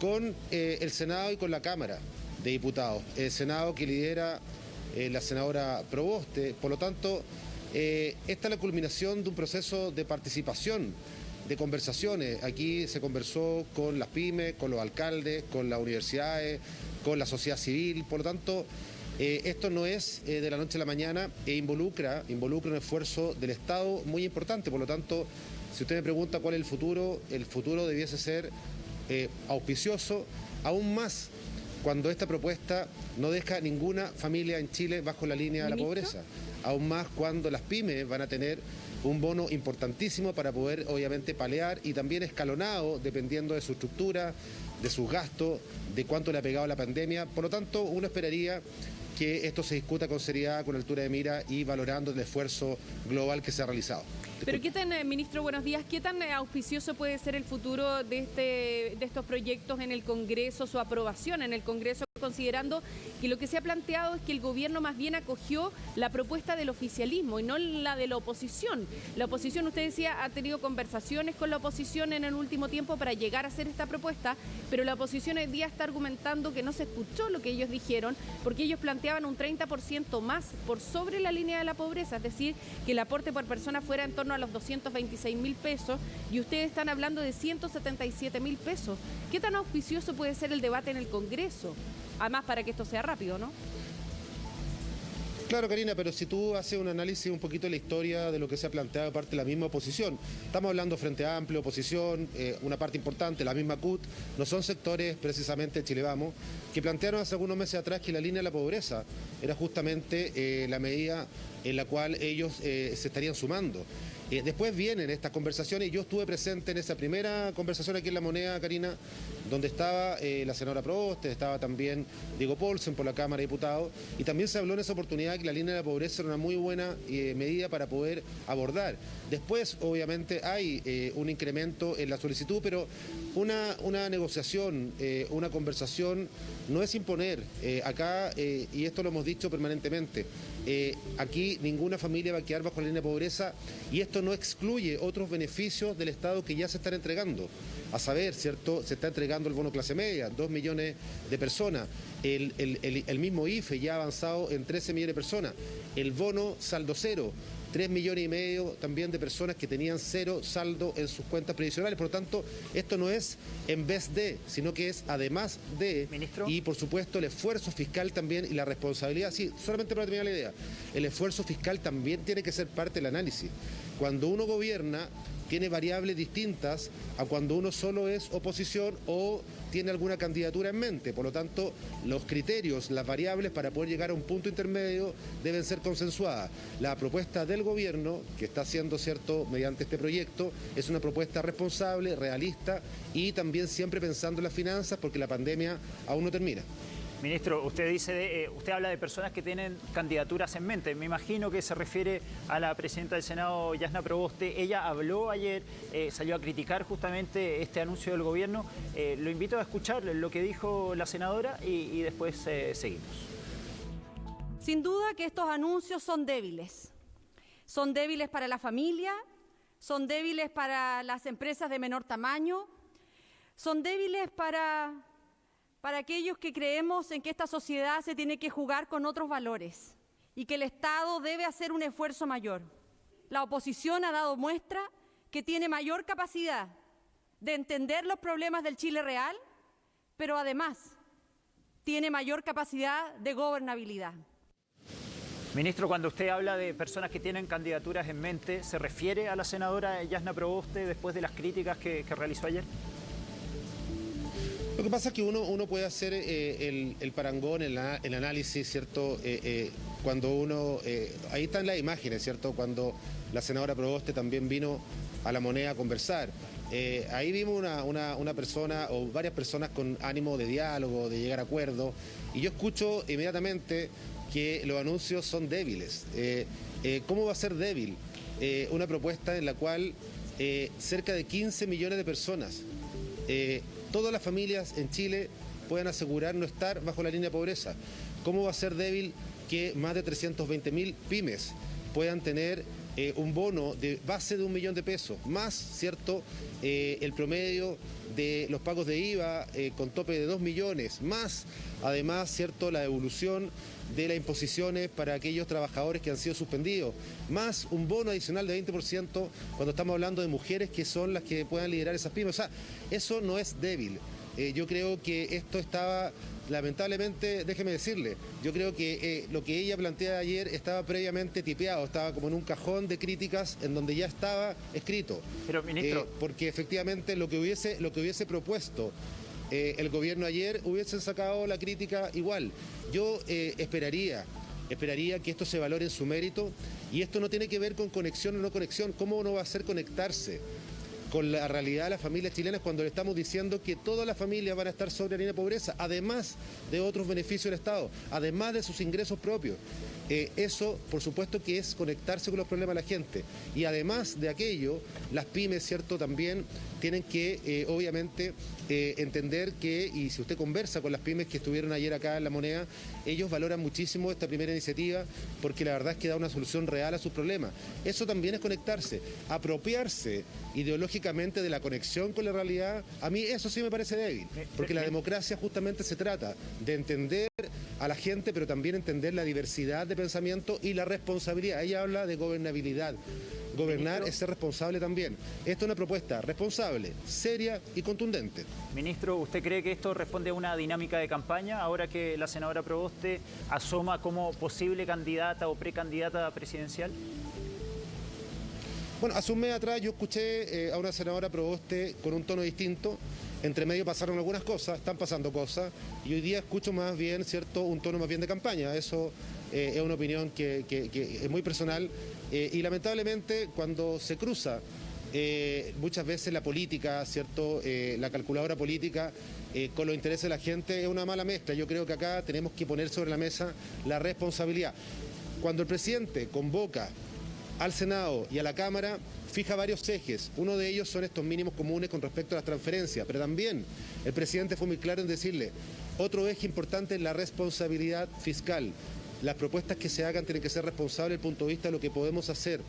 Z: con el Senado y con la Cámara de Diputados, el Senado que lidera la senadora Proboste. Por lo tanto, esta es la culminación de un proceso de participación, de conversaciones. Aquí se conversó con las pymes, con los alcaldes, con las universidades, con la sociedad civil. Por lo tanto, Esto no es de la noche a la mañana e involucra un esfuerzo del Estado muy importante. Por lo tanto, si usted me pregunta cuál es el futuro debiese ser auspicioso, aún más cuando esta propuesta no deja ninguna familia en Chile bajo la línea de la pobreza. Aún más cuando las pymes van a tener un bono importantísimo para poder, obviamente, paliar y también escalonado, dependiendo de su estructura, de sus gastos, de cuánto le ha pegado la pandemia. Por lo tanto, uno esperaría que esto se discuta con seriedad, con altura de mira y valorando el esfuerzo global que se ha realizado.
C: Pero qué tan, ministro, buenos días, ¿qué tan auspicioso puede ser el futuro de estos proyectos en el Congreso, su aprobación en el Congreso, considerando que lo que se ha planteado es que el gobierno más bien acogió la propuesta del oficialismo y no la de la oposición? La oposición, usted decía, ha tenido conversaciones con la oposición en el último tiempo para llegar a hacer esta propuesta, pero la oposición hoy día está argumentando que no se escuchó lo que ellos dijeron, porque ellos planteaban un 30% más por sobre la línea de la pobreza, es decir, que el aporte por persona fuera en torno a los 226.000 pesos y ustedes están hablando de 177.000 pesos. ¿Qué tan auspicioso puede ser el debate en el Congreso? Además, para que esto sea rápido, ¿no?
Z: Claro, Karina, pero si tú haces un análisis un poquito de la historia de lo que se ha planteado de parte de la misma oposición, estamos hablando Frente Amplio, oposición, una parte importante, la misma CUT, no son sectores precisamente Chile Vamos, que plantearon hace algunos meses atrás que la línea de la pobreza era justamente la medida en la cual ellos se estarían sumando. Después vienen estas conversaciones, yo estuve presente en esa primera conversación aquí en La Moneda, Karina, donde estaba la senadora Proboste, estaba también Diego Paulsen por la Cámara de Diputados, y también se habló en esa oportunidad que la línea de la pobreza era una muy buena medida para poder abordar. Después, obviamente, hay un incremento en la solicitud, pero una negociación, una conversación no es imponer. Acá, y esto lo hemos dicho permanentemente, aquí ninguna familia va a quedar bajo la línea de pobreza y esto no excluye otros beneficios del Estado que ya se están entregando. A saber, ¿cierto? Se está entregando el bono clase media, 2 millones de personas. El mismo IFE ya ha avanzado en 13 millones de personas. El bono saldo cero, 3,5 millones también de personas que tenían cero saldo en sus cuentas previsionales. Por lo tanto, esto no es en vez de, sino que es además de. ¿Ministro? Y por supuesto el esfuerzo fiscal también y la responsabilidad. Sí, solamente para terminar la idea, el esfuerzo fiscal también tiene que ser parte del análisis. Cuando uno gobierna, tiene variables distintas a cuando uno solo es oposición o tiene alguna candidatura en mente. Por lo tanto, los criterios, las variables para poder llegar a un punto intermedio deben ser consensuadas. La propuesta del gobierno, que está haciendo, ¿cierto?, mediante este proyecto, es una propuesta responsable, realista y también siempre pensando en las finanzas porque la pandemia aún no termina.
B: Ministro, usted habla de personas que tienen candidaturas en mente. Me imagino que se refiere a la presidenta del Senado, Jasna Proboste. Ella habló ayer, salió a criticar justamente este anuncio del gobierno. Lo invito a escuchar lo que dijo la senadora y después seguimos.
D: Sin duda que estos anuncios son débiles. Son débiles para la familia, son débiles para las empresas de menor tamaño, son débiles para aquellos que creemos en que esta sociedad se tiene que jugar con otros valores y que el Estado debe hacer un esfuerzo mayor. La oposición ha dado muestra que tiene mayor capacidad de entender los problemas del Chile real, pero además tiene mayor capacidad de gobernabilidad.
B: Ministro, cuando usted habla de personas que tienen candidaturas en mente, ¿se refiere a la senadora Jasna Proboste después de las críticas que realizó ayer?
Z: Lo que pasa es que uno puede hacer el parangón, el análisis, ¿cierto? Cuando uno... ahí están las imágenes, ¿cierto? Cuando la senadora Proboste también vino a La Moneda a conversar. Ahí vimos una persona o varias personas con ánimo de diálogo, de llegar a acuerdos. Y yo escucho inmediatamente que los anuncios son débiles. ¿Cómo va a ser débil? Una propuesta en la cual cerca de 15 millones de personas... todas las familias en Chile puedan asegurar no estar bajo la línea de pobreza. ¿Cómo va a ser débil que más de 320.000 pymes puedan tener un bono de base de 1 millón de pesos, más, ¿cierto?, el promedio de los pagos de IVA con tope de 2 millones, más, además, ¿cierto?, la devolución de las imposiciones para aquellos trabajadores que han sido suspendidos, más un bono adicional de 20% cuando estamos hablando de mujeres que son las que puedan liderar esas pymes? O sea, eso no es débil. Yo creo que esto estaba, lamentablemente, déjeme decirle, yo creo que lo que ella plantea ayer estaba previamente tipeado, estaba como en un cajón de críticas en donde ya estaba escrito.
B: Pero, ministro...
Z: porque efectivamente lo que hubiese propuesto el gobierno ayer hubiesen sacado la crítica igual. Yo esperaría que esto se valore en su mérito, y esto no tiene que ver con conexión o no conexión. ¿Cómo no va a ser conectarse con la realidad de las familias chilenas cuando le estamos diciendo que todas las familias van a estar sobre la línea de pobreza, además de otros beneficios del Estado, además de sus ingresos propios? Eso, por supuesto, que es conectarse con los problemas de la gente. Y además de aquello, las pymes, ¿cierto?, también tienen que, obviamente, entender que, y si usted conversa con las pymes que estuvieron ayer acá en La Moneda, ellos valoran muchísimo esta primera iniciativa porque la verdad es que da una solución real a sus problemas. Eso también es conectarse, apropiarse ideológicamente de la conexión con la realidad. A mí eso sí me parece débil, porque la democracia justamente se trata de entender a la gente, pero también entender la diversidad de pensamiento y la responsabilidad. Ella habla de gobernabilidad. Gobernar es ser responsable también. Esta es una propuesta responsable, seria y contundente.
B: Ministro, ¿usted cree que esto responde a una dinámica de campaña ahora que la senadora Proboste asoma como posible candidata o precandidata presidencial?
Z: Bueno, hace un mes atrás yo escuché a una senadora Proboste con un tono distinto. Entre medio pasaron algunas cosas, están pasando cosas, y hoy día escucho más bien, ¿cierto?, un tono más bien de campaña. Eso es una opinión que es muy personal, y lamentablemente cuando se cruza muchas veces la política, ¿cierto?, la calculadora política con los intereses de la gente, es una mala mezcla. Yo creo que acá tenemos que poner sobre la mesa la responsabilidad. Cuando el presidente convoca al Senado y a la Cámara, fija varios ejes. Uno de ellos son estos mínimos comunes con respecto a las transferencias, pero también el presidente fue muy claro en decirle, otro eje importante es la responsabilidad fiscal. Las propuestas que se hagan tienen que ser responsables desde el punto de vista de lo que podemos hacer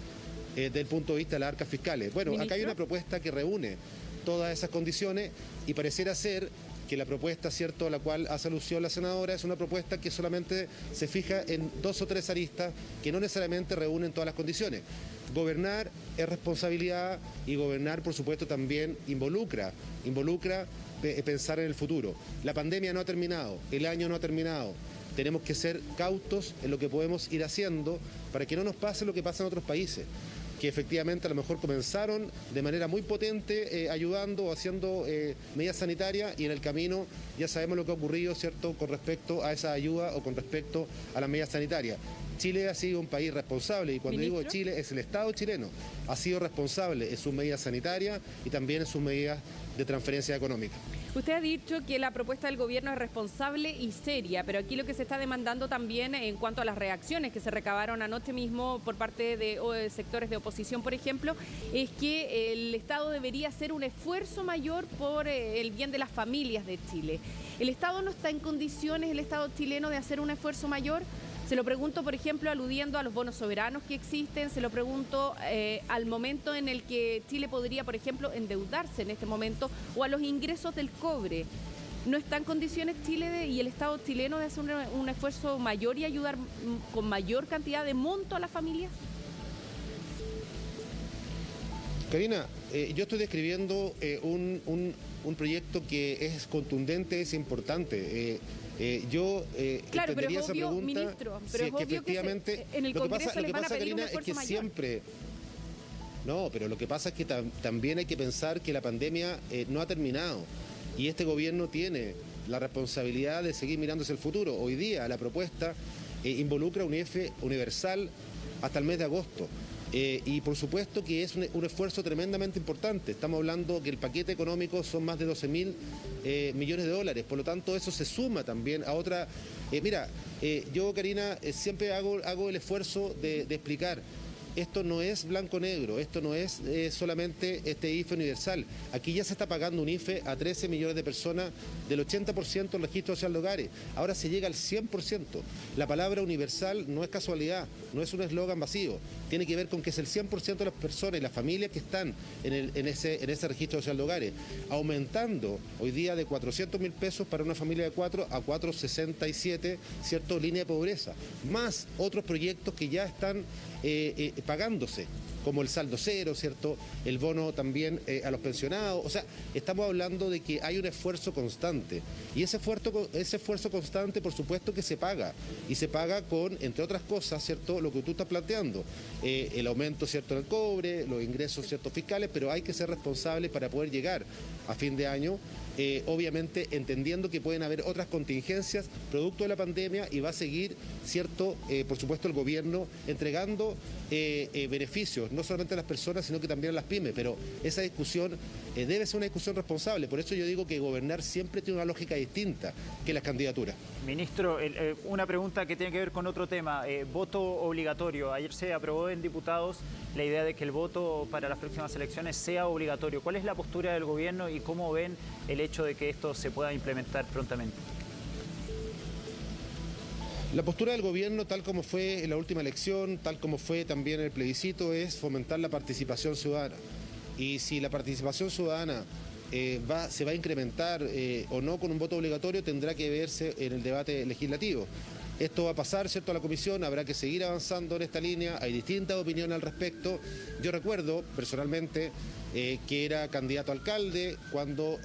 Z: desde el punto de vista de las arcas fiscales. Bueno, acá hay una propuesta que reúne todas esas condiciones y pareciera ser que la propuesta, ¿cierto?, a la cual hace alusión la senadora, es una propuesta que solamente se fija en 2 o 3 aristas que no necesariamente reúnen todas las condiciones. Gobernar es responsabilidad, y gobernar, por supuesto, también involucra pensar en el futuro. La pandemia no ha terminado, el año no ha terminado. Tenemos que ser cautos en lo que podemos ir haciendo para que no nos pase lo que pasa en otros países, que efectivamente a lo mejor comenzaron de manera muy potente ayudando o haciendo medidas sanitarias, y en el camino ya sabemos lo que ha ocurrido, ¿cierto?, con respecto a esa ayuda o con respecto a las medidas sanitarias. Chile ha sido un país responsable, y cuando digo Chile es el Estado chileno, ha sido responsable en sus medidas sanitarias y también en sus medidas de transferencia económica.
C: Usted ha dicho que la propuesta del gobierno es responsable y seria, pero aquí lo que se está demandando también en cuanto a las reacciones que se recabaron anoche mismo por parte de sectores de oposición, por ejemplo, es que el Estado debería hacer un esfuerzo mayor por el bien de las familias de Chile. ¿El Estado no está en condiciones, el Estado chileno, de hacer un esfuerzo mayor? Se lo pregunto, por ejemplo, aludiendo a los bonos soberanos que existen, se lo pregunto al momento en el que Chile podría, por ejemplo, endeudarse en este momento, o a los ingresos del cobre. ¿No está en condiciones Chile y el Estado chileno de hacer un esfuerzo mayor y ayudar con mayor cantidad de monto a las familias?
Z: Karina, yo estoy describiendo un proyecto que es contundente, es importante.
C: Claro, pero es
Z: esa
C: obvio,
Z: pregunta,
C: ministro, pero es obvio que en el Congreso les van a pedir un esfuerzo mayor.
Z: No, pero lo que pasa es que también hay que pensar que la pandemia no ha terminado, y este gobierno tiene la responsabilidad de seguir mirando hacia el futuro. Hoy día la propuesta involucra un IF universal hasta el mes de agosto. Y por supuesto que es un esfuerzo tremendamente importante. Estamos hablando que el paquete económico son más de 12.000 millones de dólares. Por lo tanto, eso se suma también a otra... yo, Karina, siempre hago el esfuerzo de explicar. Esto no es blanco-negro, esto no es solamente este IFE universal. Aquí ya se está pagando un IFE a 13 millones de personas, del 80% del registro social de hogares. Ahora se llega al 100%. La palabra universal no es casualidad, no es un eslogan vacío. Tiene que ver con que es el 100% de las personas y las familias que están en ese registro social de hogares, aumentando hoy día de 400.000 pesos para una familia de 4 a 467, ¿cierto?, línea de pobreza. Más otros proyectos que ya están pagándose, como el saldo cero, ¿cierto? El bono también a los pensionados. O sea, estamos hablando de que hay un esfuerzo constante. Y ese esfuerzo constante, por supuesto que se paga. Y se paga con, entre otras cosas, ¿cierto? Lo que tú estás planteando. El aumento, ¿cierto?, del cobre, los ingresos, ¿cierto?, fiscales, pero hay que ser responsables para poder llegar a fin de año. Obviamente entendiendo que pueden haber otras contingencias producto de la pandemia y va a seguir, ¿cierto?, por supuesto el gobierno entregando beneficios, no solamente a las personas, sino que también a las pymes, pero esa discusión debe ser una discusión responsable. Por eso yo digo que gobernar siempre tiene una lógica distinta que las candidaturas.
B: Ministro, una pregunta que tiene que ver con otro tema, voto obligatorio. Ayer se aprobó en diputados la idea de que el voto para las próximas elecciones sea obligatorio. ¿Cuál es la postura del gobierno y cómo ven el hecho de que esto se pueda implementar prontamente?
Z: La postura del gobierno, tal como fue en la última elección, tal como fue también en el plebiscito, es fomentar la participación ciudadana. Y si la participación ciudadana se va a incrementar o no con un voto obligatorio, tendrá que verse en el debate legislativo. Esto va a pasar, ¿cierto?, a la comisión, habrá que seguir avanzando en esta línea, hay distintas opiniones al respecto. Yo recuerdo personalmente que era candidato a alcalde cuando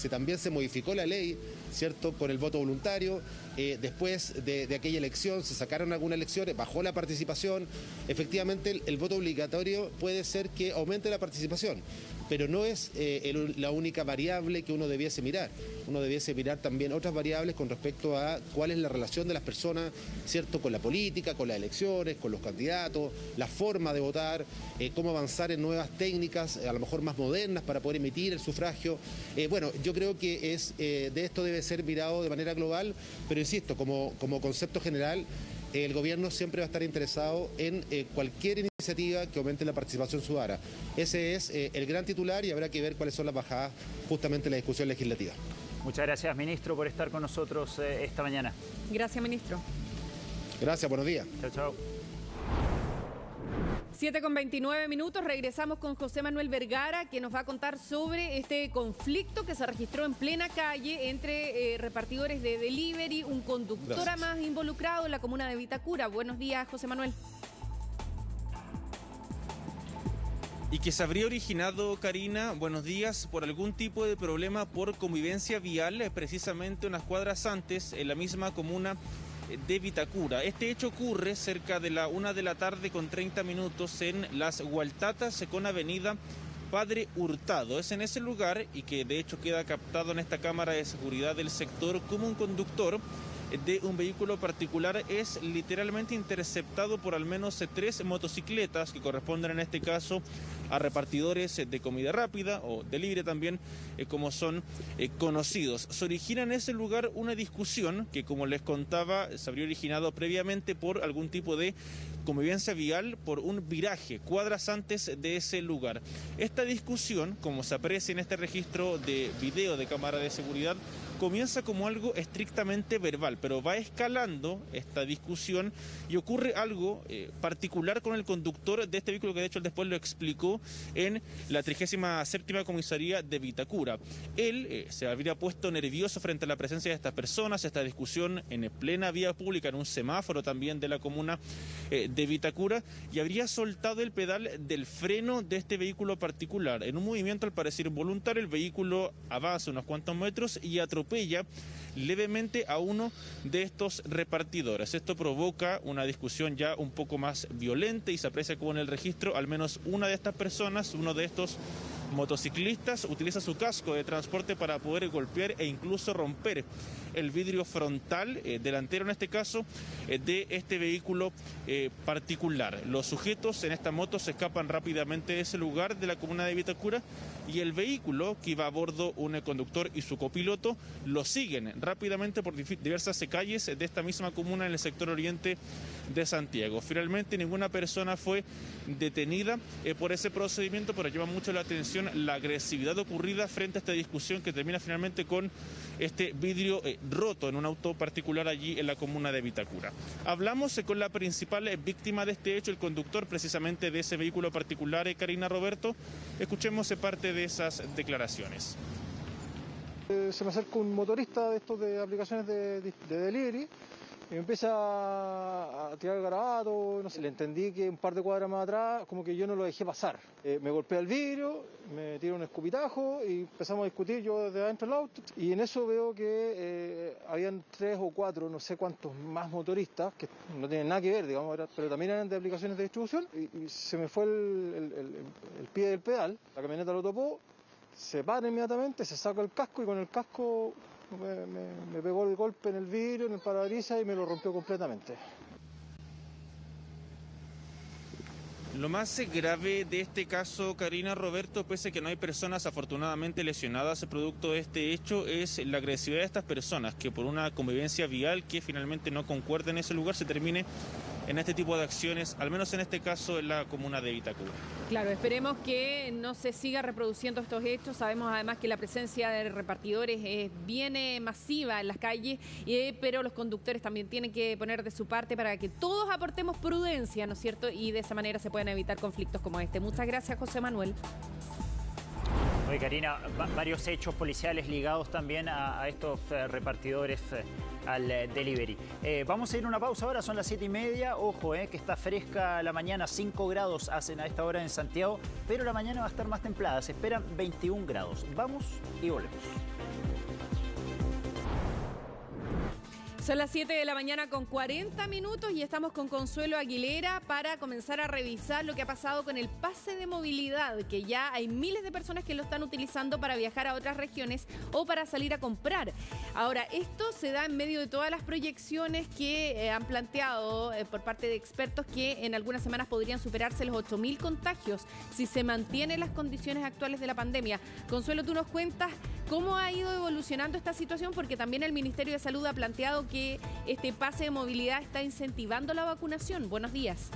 Z: también se modificó la ley, ¿cierto?, con el voto voluntario. Después de aquella elección se sacaron algunas elecciones, bajó la participación. Efectivamente el voto obligatorio puede ser que aumente la participación, pero no es la única variable que uno debiese mirar. Uno debiese mirar también otras variables con respecto a cuál es la relación de las personas, ¿cierto?, con la política, con las elecciones, con los candidatos, la forma de votar, cómo avanzar en nuevas técnicas, a lo mejor más modernas, para poder emitir el sufragio. Bueno, yo creo que de esto debe ser mirado de manera global, pero insisto, como concepto general, el gobierno siempre va a estar interesado en cualquier iniciativa que aumente la participación ciudadana. Ese es el gran titular y habrá que ver cuáles son las bajadas justamente en la discusión legislativa.
B: Muchas gracias, ministro, por estar con nosotros esta mañana.
C: Gracias, ministro.
Z: Gracias, buenos días.
B: Chao, chao.
C: 7:29, regresamos con José Manuel Vergara, que nos va a contar sobre este conflicto que se registró en plena calle entre repartidores de delivery, un conductor más involucrado en la comuna de Vitacura. Buenos días, José Manuel.
G: Y que se habría originado, Karina, buenos días, por algún tipo de problema por convivencia vial, precisamente unas cuadras antes, en la misma comuna de Vitacura. Este hecho ocurre cerca de la 1 de la tarde con 30 minutos en Las Gualtatas con avenida Padre Hurtado. Es en ese lugar, y que de hecho queda captado en esta cámara de seguridad del sector, como un conductor de un vehículo particular es literalmente interceptado por al menos 3 motocicletas que corresponden en este caso a repartidores de comida rápida o delivery también, como son conocidos. Se origina en ese lugar una discusión que, como les contaba, se habría originado previamente por algún tipo de convivencia vial por un viraje cuadras antes de ese lugar. Esta discusión, como se aprecia en este registro de video de cámara de seguridad, comienza como algo estrictamente verbal, pero va escalando esta discusión y ocurre algo particular con el conductor de este vehículo, que de hecho él después lo explicó en la 37ª comisaría de Vitacura. Él se habría puesto nervioso frente a la presencia de estas personas, esta discusión en plena vía pública, en un semáforo también de la comuna de Vitacura, y habría soltado el pedal del freno de este vehículo particular. En un movimiento al parecer involuntario, el vehículo avanza unos cuantos metros y atropella levemente a uno de estos repartidores. Esto provoca una discusión ya un poco más violenta y se aprecia como en el registro al menos una de estas personas, uno de estos motociclistas, utiliza su casco de transporte para poder golpear e incluso romper el vidrio frontal, delantero en este caso, de este vehículo particular. Los sujetos en esta moto se escapan rápidamente de ese lugar de la comuna de Vitacura y el vehículo que iba a bordo un conductor y su copiloto lo siguen rápidamente por diversas calles de esta misma comuna en el sector oriente de Santiago. Finalmente ninguna persona fue detenida por ese procedimiento, pero llama mucho la atención la agresividad ocurrida frente a esta discusión que termina finalmente con este vidrio roto en un auto particular allí en la comuna de Vitacura. Hablamos con la principal víctima de este hecho, el conductor precisamente de ese vehículo particular, Karina Roberto. Escuchemos parte de esas declaraciones.
H: Se me acerca un motorista de estos de aplicaciones de delivery
S: y me empieza a tirar garabatos, no sé, le entendí que un par de cuadras más atrás como que yo no lo dejé pasar. Me golpea el vidrio, me tira un escupitajo y empezamos a discutir yo desde adentro del auto y en eso veo que habían 3 o 4, no sé cuántos más motoristas que no tienen nada que ver, digamos, pero también eran de aplicaciones de distribución y se me fue el pie del pedal, la camioneta lo topó, se para inmediatamente, se saca el casco y con el casco me pegó el golpe en el vidrio, en el parabrisas y me lo rompió completamente.
G: Lo más grave de este caso, Karina, Roberto, pese a que no hay personas afortunadamente lesionadas producto de este hecho, es la agresividad de estas personas, que por una convivencia vial que finalmente no concuerda en ese lugar se termine en este tipo de acciones, al menos en este caso en la comuna de Vitacura.
C: Claro, esperemos que no se siga reproduciendo estos hechos. Sabemos además que la presencia de repartidores es bien masiva en las calles, pero los conductores también tienen que poner de su parte para que todos aportemos prudencia, ¿no es cierto? Y de esa manera se pueden evitar conflictos como este. Muchas gracias, José Manuel.
B: Oye, Karina, varios hechos policiales ligados también a estos repartidores al delivery. Vamos a ir a una pausa ahora, son las 7:30. Ojo, que está fresca la mañana, 5 grados hacen a esta hora en Santiago, pero la mañana va a estar más templada, se esperan 21 grados. Vamos y volvemos.
C: Son las 7 de la mañana con 40 minutos y estamos con Consuelo Aguilera para comenzar a revisar lo que ha pasado con el pase de movilidad, que ya hay miles de personas que lo están utilizando para viajar a otras regiones o para salir a comprar. Ahora, esto se da en medio de todas las proyecciones que han planteado por parte de expertos que en algunas semanas podrían superarse los 8.000 contagios si se mantienen las condiciones actuales de la pandemia. Consuelo, tú nos cuentas cómo ha ido evolucionando esta situación, porque también el Ministerio de Salud ha planteado que este pase de movilidad está incentivando la vacunación. Buenos días.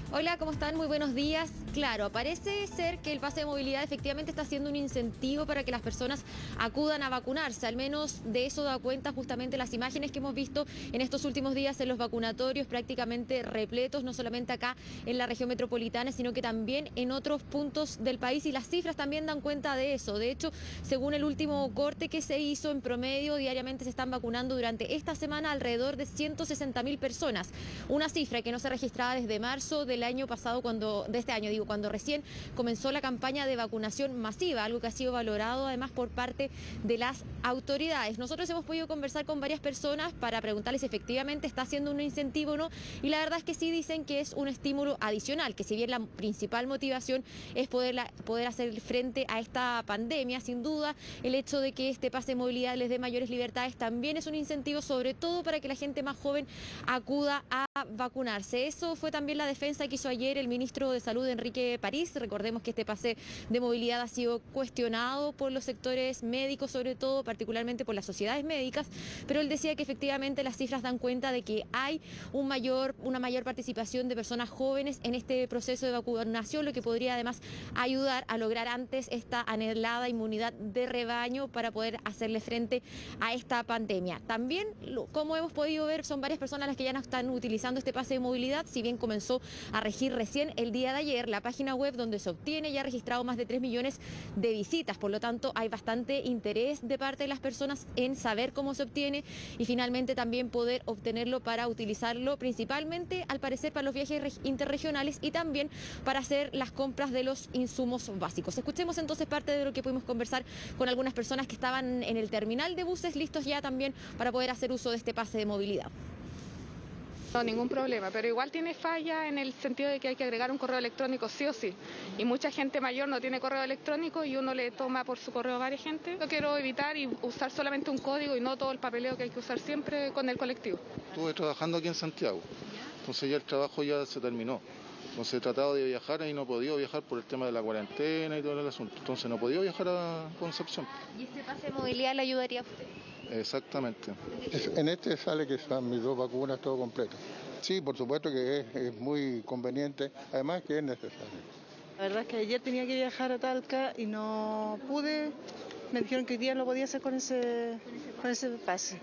H: Hola, ¿cómo están? Muy buenos días. Claro, parece ser que el pase de movilidad efectivamente está siendo un incentivo para que las personas acudan a vacunarse. Al menos de eso da cuenta justamente las imágenes que hemos visto en estos últimos días en los vacunatorios prácticamente repletos, no solamente acá en la región metropolitana, sino que también en otros puntos del país, y las cifras también dan cuenta de eso. De hecho, según el último corte que se hizo, en promedio diariamente se están vacunando durante esta semana alrededor de 160.000 personas. Una cifra que no se registraba desde marzo del año pasado, de este año, cuando recién comenzó la campaña de vacunación masiva, algo que ha sido valorado además por parte de las autoridades. Nosotros hemos podido conversar con varias personas para preguntarles si efectivamente está siendo un incentivo o no, y la verdad es que sí dicen que es un estímulo adicional, que si bien la principal motivación es poder hacer frente a esta pandemia, sin duda el hecho de que este pase de movilidad les dé mayores libertades también es un incentivo, sobre todo para que la gente más joven acuda a vacunarse. Eso fue también la defensa que hizo ayer el ministro de Salud, Enrique París. Recordemos que este pase de movilidad ha sido cuestionado por los sectores médicos, sobre todo, particularmente por las sociedades médicas, pero él decía que efectivamente las cifras dan cuenta de que hay una mayor participación de personas jóvenes en este proceso de vacunación, lo que podría además ayudar a lograr antes esta anhelada inmunidad de rebaño para poder hacerle frente a esta pandemia. También, como hemos podido ver, son varias personas las que ya no están utilizando este pase de movilidad, si bien comenzó a regir recién el día de ayer. La página web donde se obtiene ya ha registrado más de 3 millones de visitas, por lo tanto hay bastante interés de parte de las personas en saber cómo se obtiene y finalmente también poder obtenerlo para utilizarlo principalmente, al parecer, para los viajes interregionales y también para hacer las compras de los insumos básicos. Escuchemos entonces parte de lo que pudimos conversar con algunas personas que estaban en el terminal de buses listos ya también para poder hacer uso de este pase de movilidad.
I: No, ningún problema, pero igual tiene falla en el sentido de que hay que agregar un correo electrónico sí o sí. Y mucha gente mayor no tiene correo electrónico y uno le toma por su correo a varias gente. Yo quiero evitar y usar solamente un código y no todo el papeleo que hay que usar siempre con el colectivo.
J: Estuve trabajando aquí en Santiago, entonces ya el trabajo ya se terminó. Entonces he tratado de viajar y no he podido viajar por el tema de la cuarentena y todo el asunto. Entonces no he podido viajar a Concepción.
H: ¿Y este pase de movilidad le ayudaría a usted?
J: Exactamente.
L: En este sale que están mis 2 vacunas, todo completo. Sí, por supuesto que es muy conveniente, además que es necesario.
M: La verdad es que ayer tenía que viajar a Talca y no pude. Me dijeron que hoy día lo podía hacer con ese pase.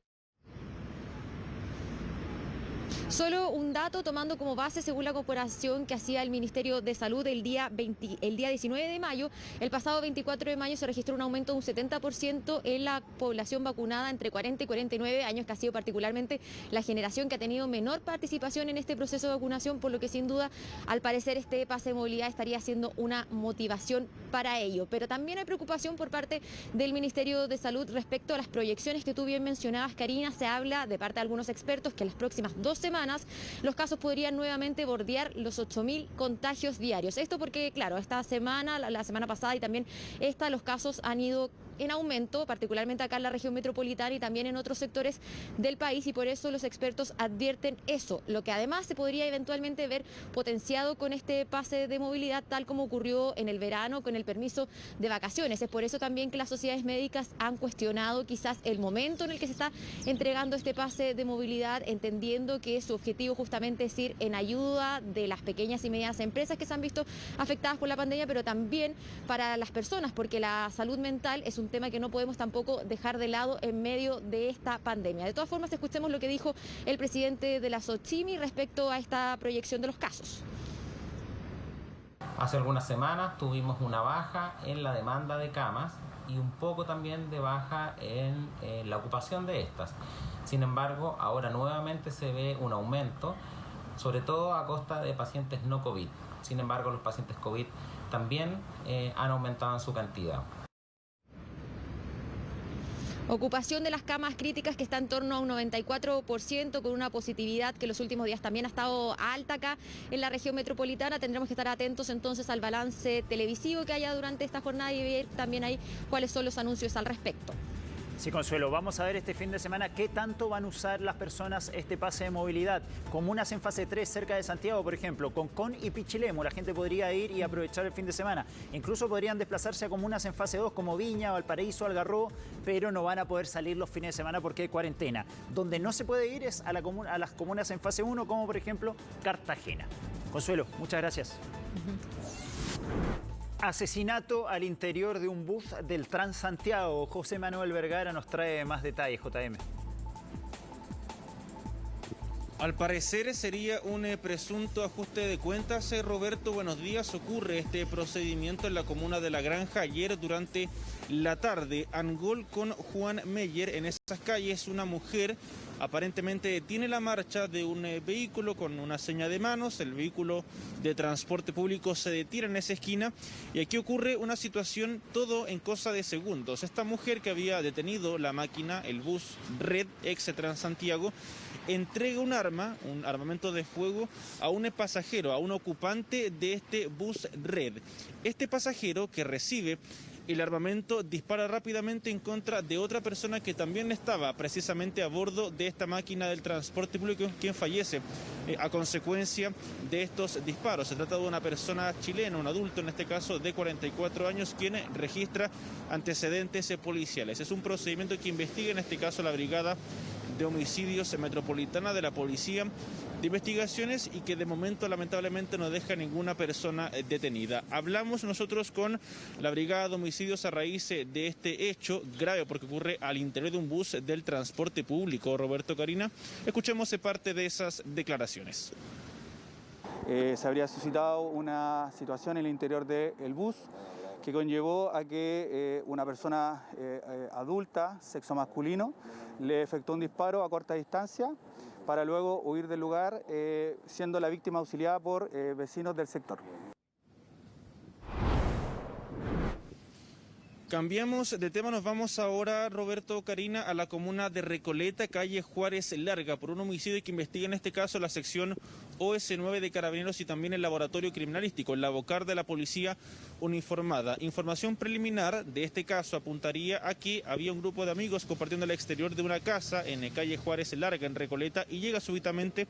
H: Solo un dato tomando como base, según la comparación que hacía el Ministerio de Salud el día 19 de mayo, el pasado 24 de mayo se registró un aumento de un 70% en la población vacunada entre 40 y 49 años, que ha sido particularmente la generación que ha tenido menor participación en este proceso de vacunación, por lo que sin duda, al parecer, este pase de movilidad estaría siendo una motivación para ello. Pero también hay preocupación por parte del Ministerio de Salud respecto a las proyecciones que tú bien mencionabas, Karina. Se habla de parte de algunos expertos que en las próximas 2 semanas los casos podrían nuevamente bordear los 8.000 contagios diarios. Esto porque, claro, esta semana, la semana pasada y también esta, los casos han ido en aumento, particularmente acá en la región metropolitana y también en otros sectores del país, y por eso los expertos advierten eso, lo que además se podría eventualmente ver potenciado con este pase de movilidad, tal como ocurrió en el verano con el permiso de vacaciones. Es por eso también que las sociedades médicas han cuestionado quizás el momento en el que se está entregando este pase de movilidad, entendiendo que su objetivo justamente es ir en ayuda de las pequeñas y medianas empresas que se han visto afectadas por la pandemia, pero también para las personas, porque la salud mental es un tema que no podemos tampoco dejar de lado en medio de esta pandemia. De todas formas, escuchemos lo que dijo el presidente de la SOCHIMI respecto a esta proyección de los casos.
K: Hace algunas semanas tuvimos una baja en la demanda de camas y un poco también de baja en la ocupación de estas. Sin embargo, ahora nuevamente se ve un aumento, sobre todo a costa de pacientes no COVID. Sin embargo, los pacientes COVID también han aumentado en su cantidad.
H: Ocupación de las camas críticas que está en torno a un 94%, con una positividad que en los últimos días también ha estado alta acá en la región metropolitana. Tendremos que estar atentos entonces al balance televisivo que haya durante esta jornada y ver también ahí cuáles son los anuncios al respecto.
B: Sí, Consuelo, vamos a ver este fin de semana qué tanto van a usar las personas este pase de movilidad. Comunas en fase 3 cerca de Santiago, por ejemplo, Concón y Pichilemu, la gente podría ir y aprovechar el fin de semana. Incluso podrían desplazarse a comunas en fase 2 como Viña, Valparaíso, Algarrobo, pero no van a poder salir los fines de semana porque hay cuarentena. Donde no se puede ir es a las comunas en fase 1, como por ejemplo Cartagena. Consuelo, muchas gracias. Asesinato al interior de un bus del Transantiago. José Manuel Vergara nos trae más detalles, JM.
G: Al parecer sería un presunto ajuste de cuentas. Roberto, buenos días. Ocurre este procedimiento en la comuna de La Granja ayer durante la tarde. Angol con Juan Meyer. En esas calles una mujer aparentemente detiene la marcha de un vehículo con una seña de manos. El vehículo de transporte público se detiene en esa esquina y aquí ocurre una situación todo en cosa de segundos. Esta mujer que había detenido la máquina, el bus Red ex Transantiago, entrega un arma, un armamento de fuego a un pasajero, a un ocupante de este bus Red. Este pasajero que recibe el armamento dispara rápidamente en contra de otra persona que también estaba precisamente a bordo de esta máquina del transporte público, quien fallece a consecuencia de estos disparos. Se trata de una persona chilena, un adulto en este caso de 44 años, quien registra antecedentes policiales. Es un procedimiento que investiga en este caso la Brigada de Homicidios Metropolitana de la Policía de Investigaciones y que de momento lamentablemente no deja ninguna persona detenida. Hablamos nosotros con la Brigada de Homicidios a raíz de este hecho grave porque ocurre al interior de un bus del transporte público. Roberto, Karina, escuchemos parte de esas declaraciones.
N: Se habría suscitado una situación en el interior del bus que conllevó a que una persona adulta, sexo masculino, le efectuó un disparo a corta distancia para luego huir del lugar, siendo la víctima auxiliada por vecinos del sector.
G: Cambiamos de tema, nos vamos ahora, Roberto, Karina, a la comuna de Recoleta, calle Juárez Larga, por un homicidio que investiga en este caso la sección OS9 de Carabineros y también el laboratorio criminalístico, la VOCAR de la Policía Uniformada. Información preliminar de este caso apuntaría a que había un grupo de amigos compartiendo el exterior de una casa en calle Juárez Larga, en Recoleta, y llega súbitamente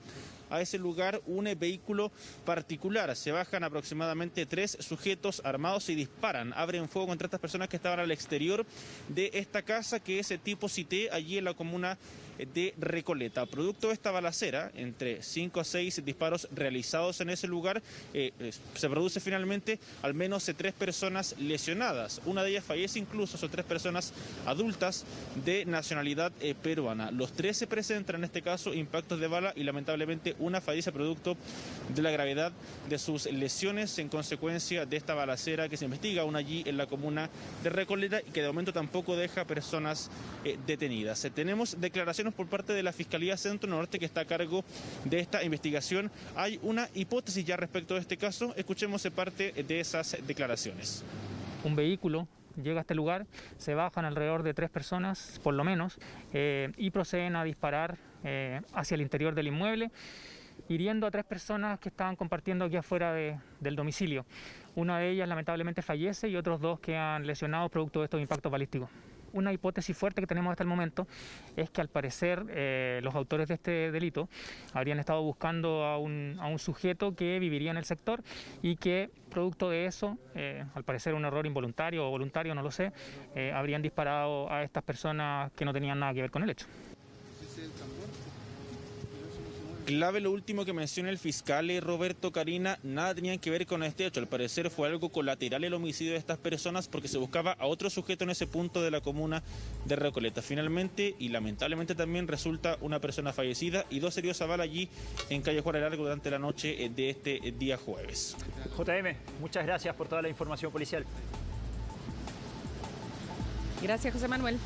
G: a ese lugar un vehículo particular. Se bajan aproximadamente 3 sujetos armados y disparan, abren fuego contra estas personas que estaban al exterior de esta casa, que es tipo Cité, allí en la comuna de Recoleta. Producto de esta balacera, entre 5 a 6 disparos disparos realizados en ese lugar, se produce finalmente al menos 3 personas lesionadas. Una de ellas fallece incluso, son 3 personas adultas de nacionalidad peruana. Los 3 se presentan en este caso impactos de bala y lamentablemente una fallece producto de la gravedad de sus lesiones en consecuencia de esta balacera que se investiga aún allí en la comuna de Recoleta y que de momento tampoco deja personas detenidas. Tenemos declaraciones por parte de la Fiscalía Centro Norte que está a cargo de esta investigación. Hay una hipótesis ya respecto de este caso. Escuchemos parte de esas declaraciones.
O: Un vehículo llega a este lugar, se bajan alrededor de 3 personas, por lo menos, y proceden a disparar hacia el interior del inmueble, hiriendo a 3 personas que estaban compartiendo aquí afuera del domicilio. Una de ellas lamentablemente fallece y otros 2 quedan lesionados producto de estos impactos balísticos. Una hipótesis fuerte que tenemos hasta el momento es que al parecer los autores de este delito habrían estado buscando a un sujeto que viviría en el sector y que producto de eso, al parecer un error involuntario o voluntario, no lo sé, habrían disparado a estas personas que no tenían nada que ver con el hecho.
G: Clave lo último que menciona el fiscal Roberto, Karina, nada tenían que ver con este hecho. Al parecer fue algo colateral el homicidio de estas personas porque se buscaba a otro sujeto en ese punto de la comuna de Recoleta. Finalmente y lamentablemente también resulta una persona fallecida y 2 heridos a bala allí en calle Juárez Largo durante la noche de este día jueves.
B: JM, muchas gracias por toda la información policial.
C: Gracias, José Manuel.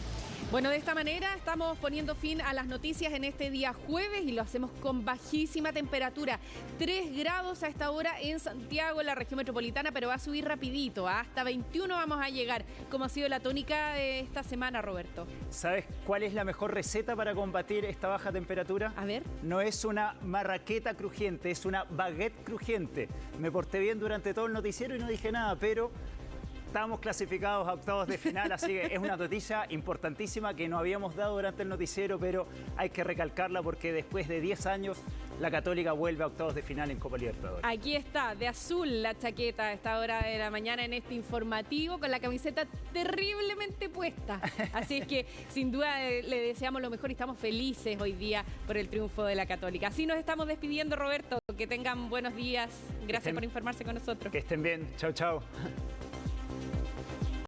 C: Bueno, de esta manera estamos poniendo fin a las noticias en este día jueves y lo hacemos con bajísima temperatura. 3 grados a esta hora en Santiago, en la región metropolitana, pero va a subir rapidito. Hasta 21 vamos a llegar, como ha sido la tónica de esta semana, Roberto.
B: ¿Sabes cuál es la mejor receta para combatir esta baja temperatura?
C: A ver.
B: No es una marraqueta crujiente, es una baguette crujiente. Me porté bien durante todo el noticiero y no dije nada, pero estamos clasificados a octavos de final, así que es una noticia importantísima que no habíamos dado durante el noticiero, pero hay que recalcarla porque después de 10 años la Católica vuelve a octavos de final en Copa Libertadores.
C: Aquí está, de azul la chaqueta a esta hora de la mañana en este informativo, con la camiseta terriblemente puesta. Así es que sin duda le deseamos lo mejor y estamos felices hoy día por el triunfo de la Católica. Así nos estamos despidiendo, Roberto. Que tengan buenos días. Gracias por informarse con nosotros.
B: Que estén bien. Chau, chau.